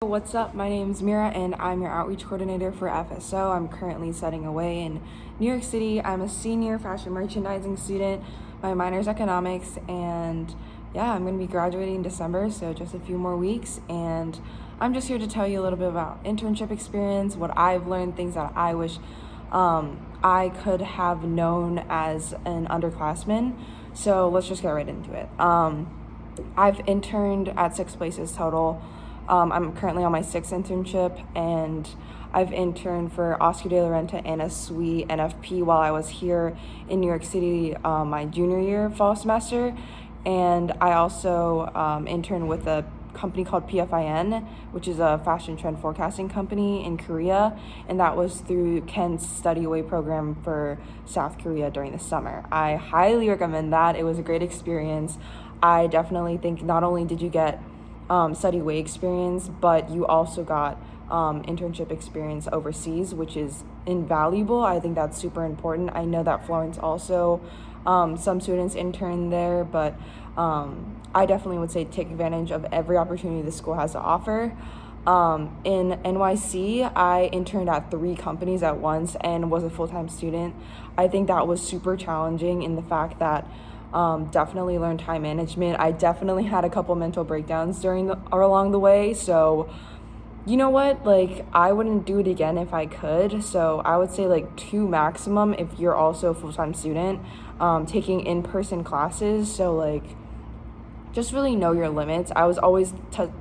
what's up? My name's Mira and I'm your outreach coordinator for FSO. I'm currently studying away in New York City. I'm a senior fashion merchandising student. My minor is economics, and yeah, I'm going to be graduating in December, so just a few more weeks. And I'm just here to tell you a little bit about internship experience, what I've learned, things that I wish I could have known as an underclassman. So let's just get right into it. I've interned at 6 places total. I'm currently on my 6th internship, and I've interned for Oscar de la Renta and a Sui NFP while I was here in New York City my junior year fall semester. And I also interned with a company called PFIN, which is a fashion trend forecasting company in Korea, and that was through Ken's study away program for South Korea during the summer. I highly recommend that. It was a great experience. I definitely think not only did you get study away experience, but you also got internship experience overseas, which is invaluable. I think that's super important. I know that Florence also, some students intern there, but I definitely would say take advantage of every opportunity the school has to offer. In NYC, I interned at 3 companies at once and was a full-time student. I think that was super challenging in the fact that definitely learned time management. I definitely had a couple mental breakdowns along the way. So, you know what? Like, I wouldn't do it again if I could. So I would say like 2 maximum if you're also a full-time student, taking in-person classes. So like, just really know your limits. I was always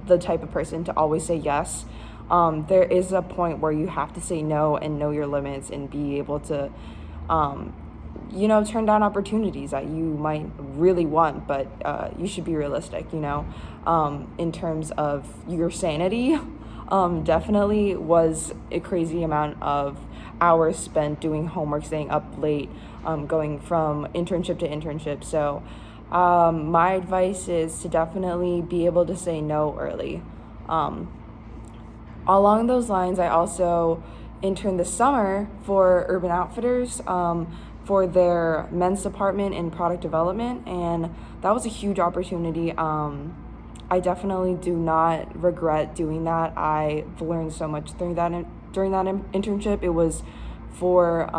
the type of person to always say yes. There is a point where you have to say no and know your limits and be able to, turn down opportunities that you might really want, but you should be realistic, in terms of your sanity. Definitely was a crazy amount of hours spent doing homework, staying up late, going from internship to internship. So my advice is to definitely be able to say no early. Along those lines, I also interned this summer for Urban Outfitters for their men's department in product development, and that was a huge opportunity. I definitely do not regret doing that. I've learned so much during that internship. It was for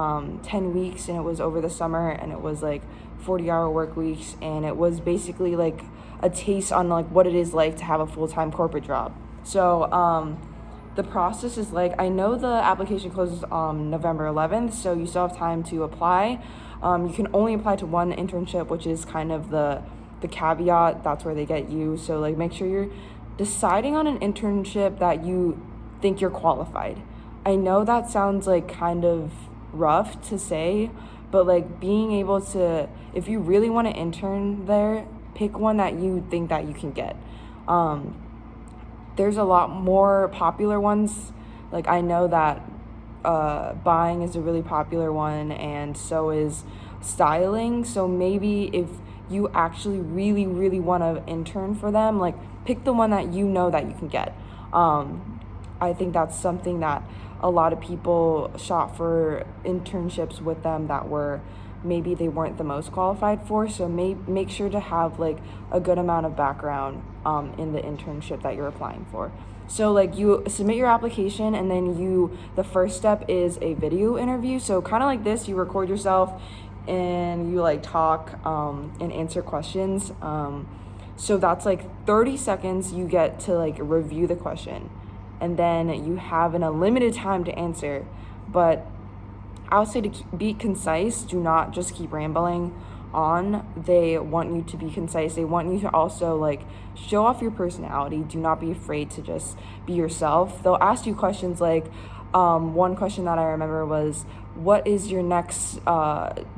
10 weeks, and it was over the summer, and it was like 40-hour work weeks, and it was basically like a taste on like what it is like to have a full-time corporate job. So the process is like, I know the application closes on November 11th, so you still have time to apply. You can only apply to 1 internship, which is kind of the caveat. That's where they get you. So like, make sure you're deciding on an internship that you think you're qualified. I know that sounds like kind of rough to say, but like being able to, if you really want to intern there, pick one that you think that you can get. There's a lot more popular ones. Like, I know that buying is a really popular one, and so is styling. So maybe if you actually really, really want to intern for them, like, pick the one that you know that you can get. I think that's something that a lot of people shot for internships with them that were maybe they weren't the most qualified for. So make sure to have like a good amount of background in the internship that you're applying for. So like, you submit your application, and then the first step is a video interview. So kind of like this, you record yourself and you like talk and answer questions. So that's like 30 seconds you get to like review the question, and then you have an unlimited time to answer. But I would say to be concise. Do not just keep rambling on. They want you to be concise. They want you to also like show off your personality. Do not be afraid to just be yourself. They'll ask you questions like, one question that I remember was, what is your next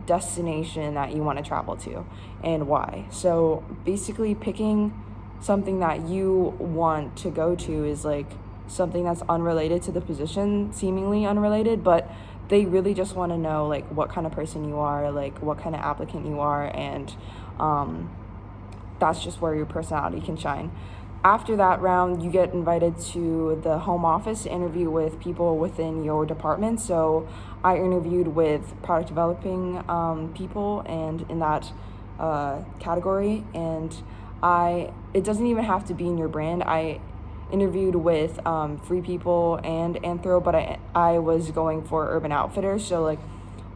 destination that you want to travel to, and why? So basically picking something that you want to go to is like something that's unrelated to the position, seemingly unrelated, but they really just want to know like what kind of person you are, like what kind of applicant you are, and that's just where your personality can shine. After that round, you get invited to the home office to interview with people within your department. So I interviewed with product developing people and in that category, and it doesn't even have to be in your brand. interviewed with Free People and Anthro, but I was going for Urban Outfitters. So like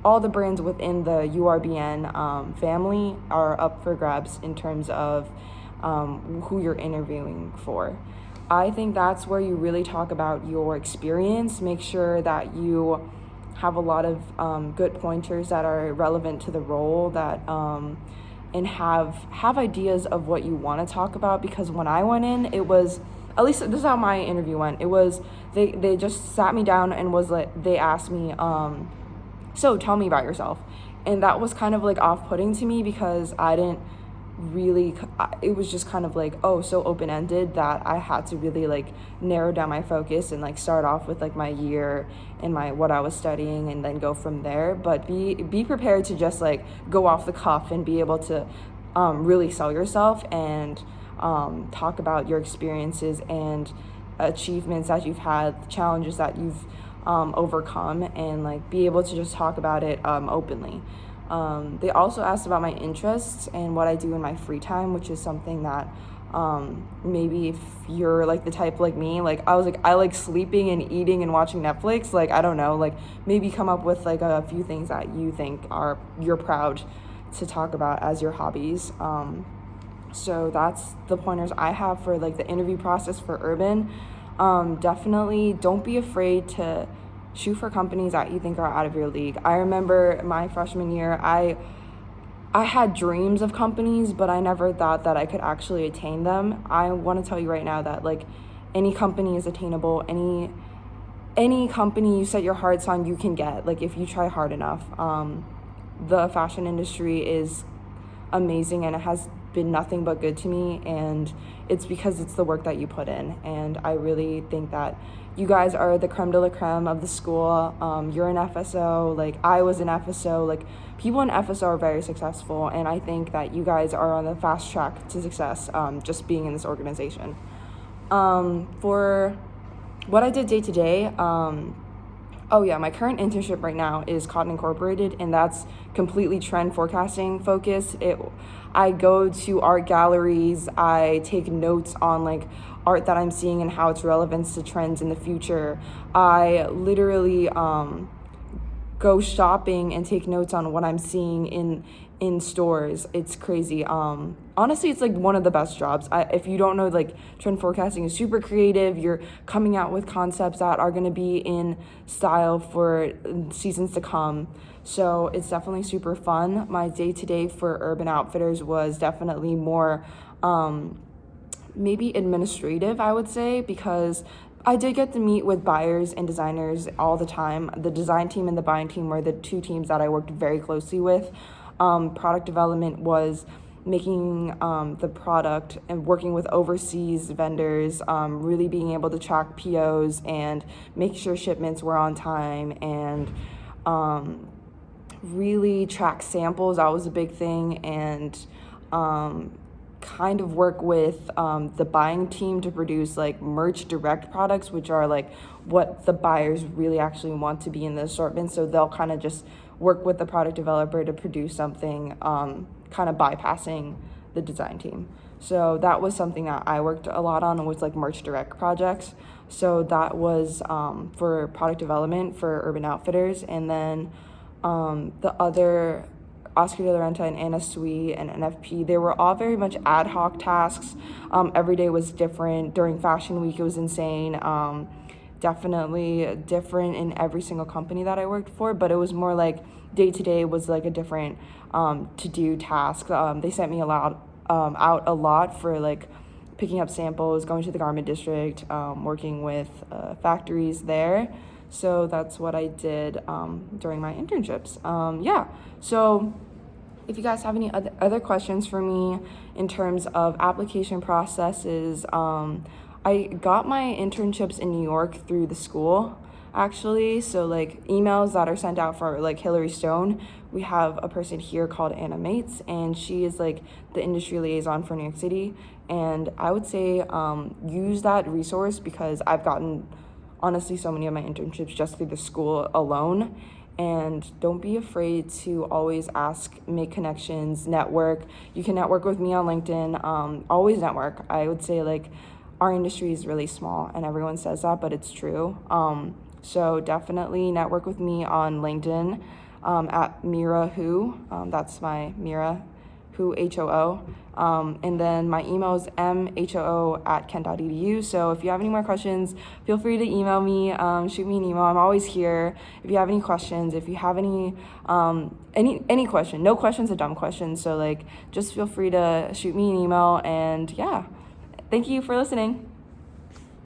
all the brands within the URBN family are up for grabs in terms of who you're interviewing for. I think that's where you really talk about your experience. Make sure that you have a lot of good pointers that are relevant to the role, that and have ideas of what you want to talk about. Because when I went in, it was, at least this is how my interview went. It was they just sat me down and was like, they asked me, so tell me about yourself, and that was kind of like off-putting to me because I didn't really, it was just kind of like, oh, so open-ended that I had to really like narrow down my focus and like start off with like my year and my what I was studying and then go from there. But be prepared to just like go off the cuff and be able to really sell yourself and talk about your experiences and achievements that you've had, challenges that you've overcome, and like be able to just talk about it openly. They also asked about my interests and what I do in my free time, which is something that maybe if you're like the type like me, like I was like, I like sleeping and eating and watching Netflix. Like, I don't know, like maybe come up with like a few things that you think you're proud to talk about as your hobbies. So that's the pointers I have for like the interview process for Urban. Definitely don't be afraid to shoot for companies that you think are out of your league. I remember my freshman year, I had dreams of companies, but I never thought that I could actually attain them. I want to tell you right now that like any company is attainable. Any company you set your hearts on, you can get, like if you try hard enough. The fashion industry is amazing and it has been nothing but good to me, and it's because it's the work that you put in. And I really think that you guys are the creme de la creme of the school. You're an FSO, like I was an FSO, like people in FSO are very successful, and I think that you guys are on the fast track to success, just being in this organization. For what I did day to day, oh yeah, my current internship right now is Cotton Incorporated, and that's completely trend forecasting focused. I go to art galleries, I take notes on like art that I'm seeing and how its relevance to trends in the future. I literally go shopping and take notes on what I'm seeing in stores. It's crazy. Honestly, it's like one of the best jobs. If you don't know, like trend forecasting is super creative. You're coming out with concepts that are going to be in style for seasons to come. So it's definitely super fun. My day-to-day for Urban Outfitters was definitely more maybe administrative, I would say, because I did get to meet with buyers and designers all the time. The design team and the buying team were the two teams that I worked very closely with. Product development was making the product and working with overseas vendors, really being able to track POs and make sure shipments were on time, and really track samples. That was a big thing, and kind of work with the buying team to produce like merch direct products, which are like what the buyers really actually want to be in the assortment. So they'll kind of just work with the product developer to produce something kind of bypassing the design team. So that was something that I worked a lot on, was like merch direct projects. So that was for product development for Urban Outfitters. And then the other, Oscar de la Renta and Anna Sui and NFP, they were all very much ad hoc tasks. Every day was different. During Fashion Week, it was insane. Definitely different in every single company that I worked for, but it was more like day to day was like a different to-do task. They sent me out a lot for like picking up samples, going to the garment district, working with factories there. So that's what I did during my internships. Yeah, so if you guys have any other questions for me in terms of application processes, I got my internships in New York through the school, actually. So like emails that are sent out for like Hillary Stone, we have a person here called Anna Mates, and she is like the industry liaison for New York City. And I would say use that resource, because I've gotten honestly so many of my internships just through the school alone. And don't be afraid to always ask, make connections, network. You can network with me on LinkedIn. Always network. I would say like our industry is really small, and everyone says that, but it's true. So definitely network with me on LinkedIn at Mira Hoo. That's my Mira Hoo HOO. And then my email is mhoo@kent.edu. So if you have any more questions, feel free to email me, shoot me an email. I'm always here. If you have any questions, if you have any question, no question's a dumb question. So like, just feel free to shoot me an email, and yeah, thank you for listening.